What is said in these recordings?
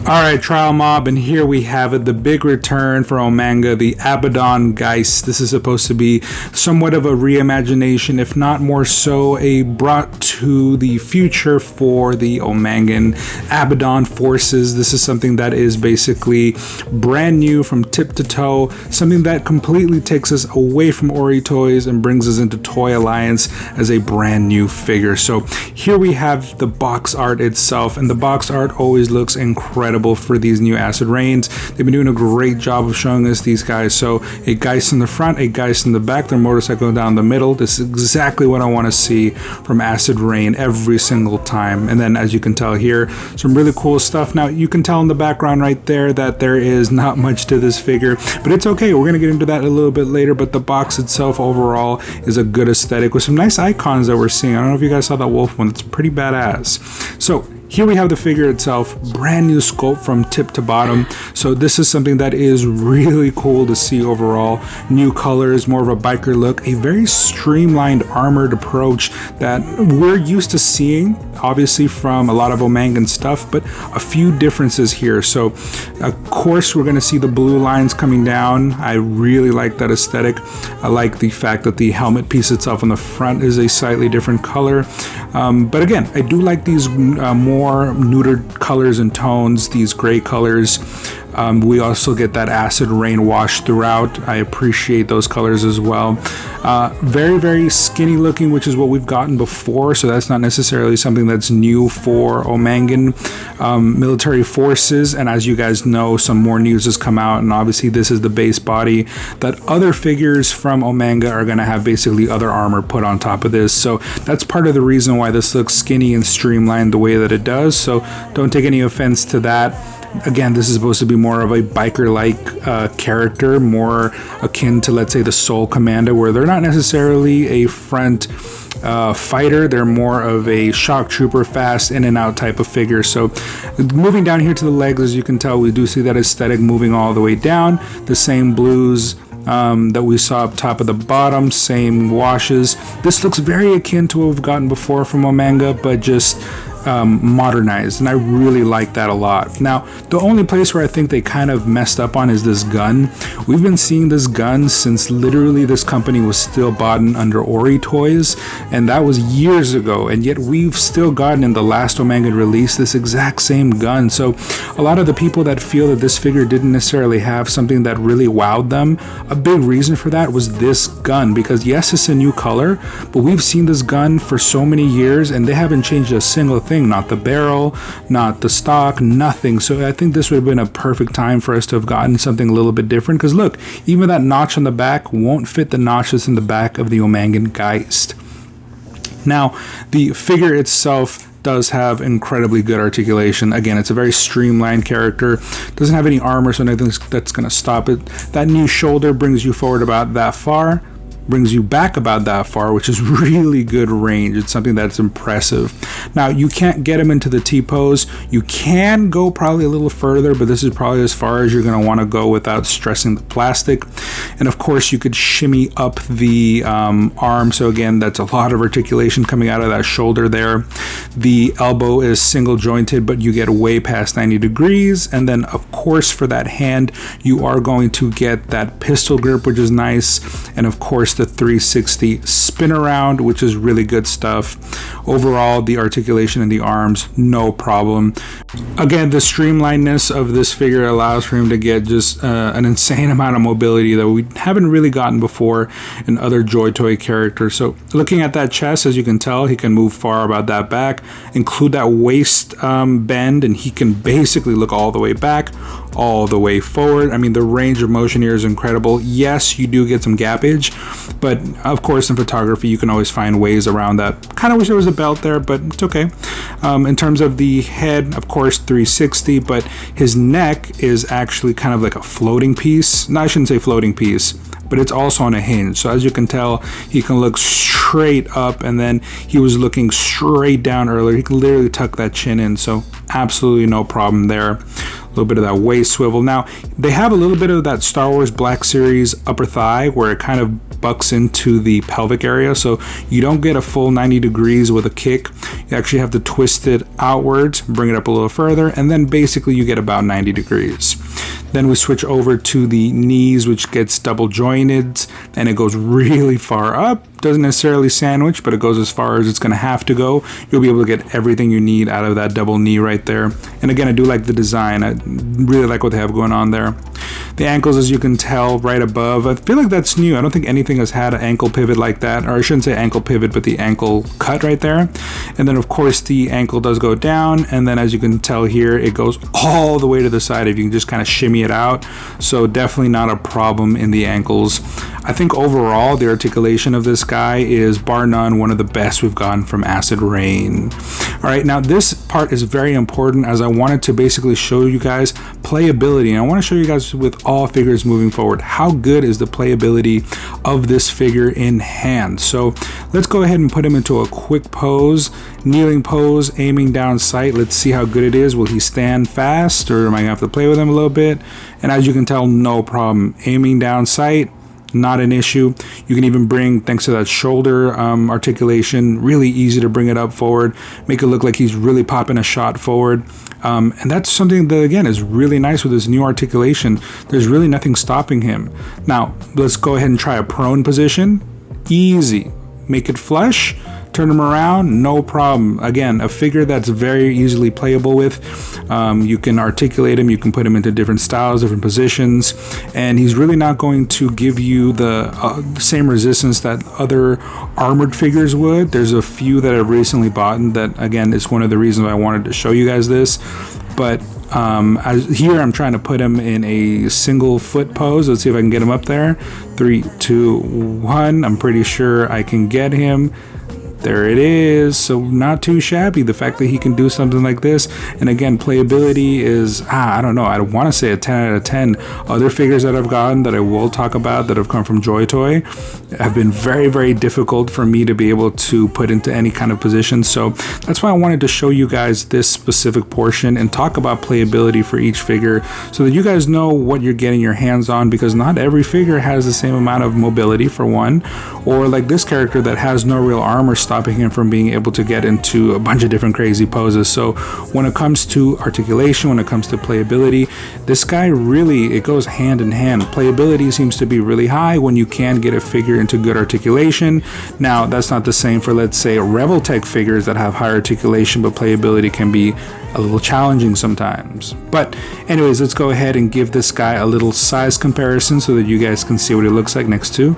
Alright, Trial Mob, and here we have it, the big return for Omanga, the Abaddon Gheists. This is supposed to be somewhat of a reimagination, if not more so a brought to the future for the Omangan Abaddon forces. This is something that is basically brand new from tip to toe, something that completely takes us away from Ori Toys and brings us into Toy Alliance as a brand new figure. So here we have the box art itself, and the box art always looks incredible for these new Acid Rains. They've been doing a great job of showing us these guys. So a Geist in the front, a Geist in the back, their motorcycle down the middle. This is exactly what I want to see from Acid Rain every single time. And then, as you can tell here, some really cool stuff. Now you can tell in the background right there that there is not much to this figure, but it's okay. We're going to get into that a little bit later. But the box itself overall is a good aesthetic with some nice icons that we're seeing. I don't know if you guys saw that wolf one. It's pretty badass. So here we have the figure itself, brand new sculpt from tip to bottom. So this is something that is really cool to see overall. New colors, more of a biker look, a very streamlined armored approach that we're used to seeing, obviously from a lot of Omangan stuff, but a few differences here. So of course we're going to see the blue lines coming down. I really like that aesthetic. I like the fact that the helmet piece itself on the front is a slightly different color. But again, I do like these more neutered colors and tones, these gray colors. We also get that Acid Rain wash throughout. I appreciate those colors as well. Very, very skinny looking, which is what we've gotten before, so that's not necessarily something that's new for Omangan military forces. And as you guys know, some more news has come out, and obviously this is the base body, that other figures from Omanga are going to have basically other armor put on top of this. So that's part of the reason why this looks skinny and streamlined the way that it does. So don't take any offense to that. Again, this is supposed to be more of a biker-like character, more akin to, let's say, the Soul Commander, where they're not necessarily a front fighter. They're more of a shock trooper, fast in and out type of figure. So moving down here to the legs, as you can tell, we do see that aesthetic moving all the way down. The same blues that we saw up top of the bottom, same washes. This looks very akin to what we've gotten before from Omanga, but just modernized, and I really like that a lot. Now, the only place where I think they kind of messed up on is this gun. We've been seeing this gun since literally this company was still bought under Ori Toys, and that was years ago, and yet we've still gotten in the last Omanga release this exact same gun. So a lot of the people that feel that this figure didn't necessarily have something that really wowed them, a big reason for that was this gun, because yes, it's a new color, but we've seen this gun for so many years and they haven't changed a single thing. Not the barrel, not the stock, nothing. So I think this would have been a perfect time for us to have gotten something a little bit different, because look, even that notch on the back won't fit the notches in the back of the Omangan Geist. Now, the figure itself does have incredibly good articulation. Again, it's a very streamlined character, doesn't have any armor, so nothing that's going to stop it. That new shoulder brings you forward about that far, brings you back about that far, which is really good range. It's something that's impressive. Now, you can't get him into the T-pose. You can go probably a little further, but this is probably as far as you're going to want to go without stressing the plastic. And of course, you could shimmy up the arm. So again, that's a lot of articulation coming out of that shoulder there. The elbow is single jointed, but you get way past 90 degrees. And then of course, for that hand, you are going to get that pistol grip, which is nice. And of course, the 360 spin around, which is really good stuff. Overall, the articulation in the arms, no problem. Again, the streamlinedness of this figure allows for him to get just an insane amount of mobility that we haven't really gotten before in other Joy Toy characters. So looking at that chest, as you can tell, he can move far about that back, include that waist bend, and he can basically look all the way back, all the way forward. I mean, the range of motion here is incredible. Yes, you do get some gappage, but of course in photography you can always find ways around that. Kind of wish there was a belt there, but it's okay. In terms of the head, of course 360, but his neck is actually kind of like a floating piece. No, I shouldn't say floating piece, but it's also on a hinge. So as you can tell, he can look straight up, and then he was looking straight down earlier. He can literally tuck that chin in, so absolutely no problem there. little bit of that waist swivel. Now, they have a little bit of that Star Wars Black Series upper thigh where it kind of bucks into the pelvic area, so you don't get a full 90 degrees with a kick. You actually have to twist it outwards, bring it up a little further, and then basically you get about 90 degrees. Then we switch over to the knees, which gets double jointed, and it goes really far up. Doesn't necessarily sandwich, but it goes as far as it's going to have to go. You'll be able to get everything you need out of that double knee right there. And again, I do like the design. I really like what they have going on there. The ankles, as you can tell, right above, I feel like that's new. I don't think anything has had an ankle pivot like that, or I shouldn't say ankle pivot, but the ankle cut right there. And then of course the ankle does go down, and then as you can tell here, it goes all the way to the side if you can just kind of shimmy it out. So definitely not a problem in the ankles. I think overall the articulation of this guy is bar none one of the best we've gotten from Acid Rain. Alright, now this part is very important as I wanted to basically show you guys playability, and I want to show you guys with all figures moving forward how good is the playability of this figure in hand. So let's go ahead and put him into a quick pose, kneeling pose, aiming down sight. Let's see how good it is. Will he stand fast, or am I gonna have to play with him a little bit? And as you can tell, no problem. Aiming down sight, not an issue. You can even bring, thanks to that shoulder articulation, really easy to bring it up forward, make it look like he's really popping a shot forward. And that's something that, again, is really nice with this new articulation. There's really nothing stopping him. Now, let's go ahead and try a prone position. Easy. Make it flush. Turn him around, no problem. Again, a figure that's very easily playable with. You can articulate him, you can put him into different styles, different positions, and he's really not going to give you the same resistance that other armored figures would. There's a few that I've recently bought, and that, again, is one of the reasons why I wanted to show you guys this. But here I'm trying to put him in a single foot pose. Let's see if I can get him up there. 3, 2, 1. I'm pretty sure I can get him. There it is. So not too shabby, the fact that he can do something like this. And again, playability is, I don't know, I want to say a 10 out of 10. Other figures that I've gotten that I will talk about that have come from Joy Toy have been very, very difficult for me to be able to put into any kind of position. So that's why I wanted to show you guys this specific portion and talk about playability for each figure so that you guys know what you're getting your hands on, because not every figure has the same amount of mobility, for one, or like this character that has no real armor stopping him from being able to get into a bunch of different crazy poses. So when it comes to articulation, when it comes to playability, this guy really, it goes hand in hand. Playability seems to be really high when you can get a figure into good articulation. Now, that's not the same for, let's say, Revoltech figures that have high articulation, but playability can be a little challenging sometimes. But anyways, let's go ahead and give this guy a little size comparison so that you guys can see what it looks like next to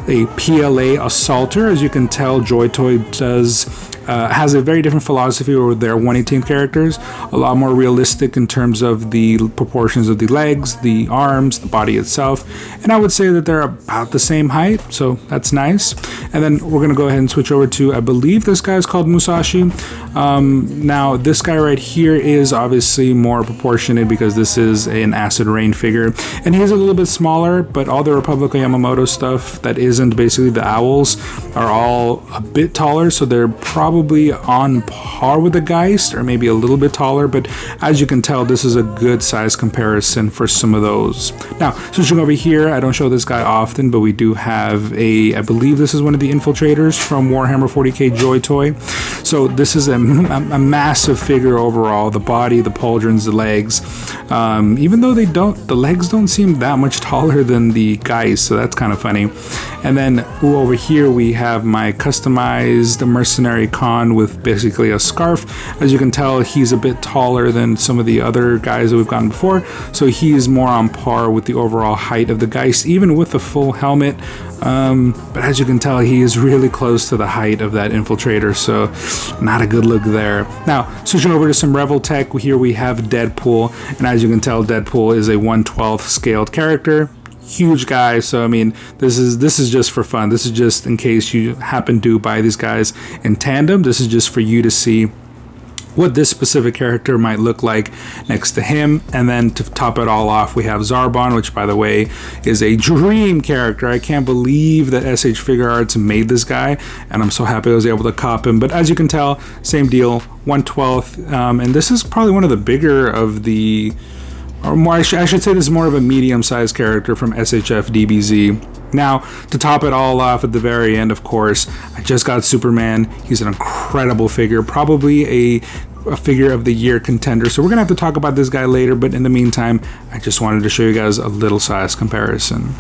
a PLA Assaulter. As you can tell, Joy Toy has a very different philosophy with their 1/18 characters, a lot more realistic in terms of the proportions of the legs, the arms, the body itself, and I would say that they're about the same height, so that's nice. And then we're going to go ahead and switch over to, I believe this guy is called Musashi. Now this guy right here is obviously more proportionate because this is an Acid Rain figure, and he's a little bit smaller, but all the Republic of Yamamoto stuff that isn't basically the owls are all a bit taller, so they're probably on par with the Geist, or maybe a little bit taller, but as you can tell, this is a good size comparison for some of those. Now, switching over here, I don't show this guy often, but we do have I believe this is one of the infiltrators from Warhammer 40k Joy Toy. So this is a massive figure overall, the body, the pauldrons, the legs, even though the legs don't seem that much taller than the Geist, so that's kind of funny. And then over here we have my customized mercenary con with basically a scarf. As you can tell, he's a bit taller than some of the other guys that we've gotten before, so he is more on par with the overall height of the Geist, even with the full helmet. But as you can tell, he is really close to the height of that infiltrator, so not a good look there. Now, switching over to some Revoltech, here we have Deadpool, and as you can tell, Deadpool is a 1/12 scaled character. Huge guy, so I mean, this is just for fun. This is just in case you happen to buy these guys in tandem. This is just for you to see what this specific character might look like next to him. And then to top it all off, we have Zarbon, which by the way is a dream character. I can't believe that SH Figure Arts made this guy, and I'm so happy I was able to cop him. But as you can tell, same deal, 1/12, and this is probably one of the bigger of the, or more, I should say this is more of a medium-sized character from SHF DBZ. Now, to top it all off at the very end, of course, I just got Superman. He's an incredible figure, probably a figure of the year contender. So we're gonna have to talk about this guy later, but in the meantime, I just wanted to show you guys a little size comparison.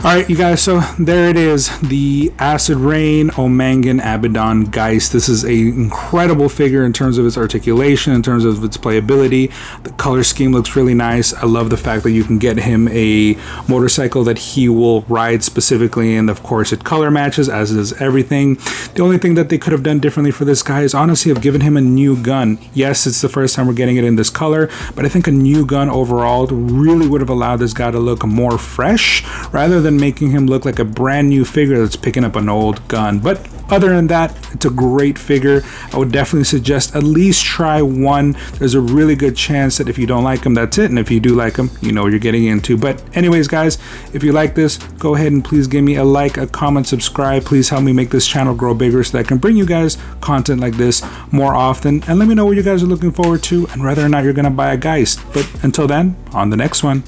All right, you guys, so there it is, the Acid Rain Omangan Abaddon Geist. This is an incredible figure in terms of its articulation, in terms of its playability. The color scheme looks really nice. I love the fact that you can get him a motorcycle that he will ride specifically, and of course it color matches, as does everything. The only thing that they could have done differently for this guy is honestly have given him a new gun. Yes, it's the first time we're getting it in this color, but I think a new gun overall really would have allowed this guy to look more fresh rather than making him look like a brand new figure that's picking up an old gun. But other than that, it's a great figure. I would definitely suggest at least try one. There's a really good chance that if you don't like him, that's it. And if you do like him, you know what you're getting into. But anyways, guys, if you like this, go ahead and please give me a like, a comment, subscribe. Please help me make this channel grow bigger so that I can bring you guys content like this more often. And let me know what you guys are looking forward to and whether or not you're going to buy a Geist. But until then, on the next one.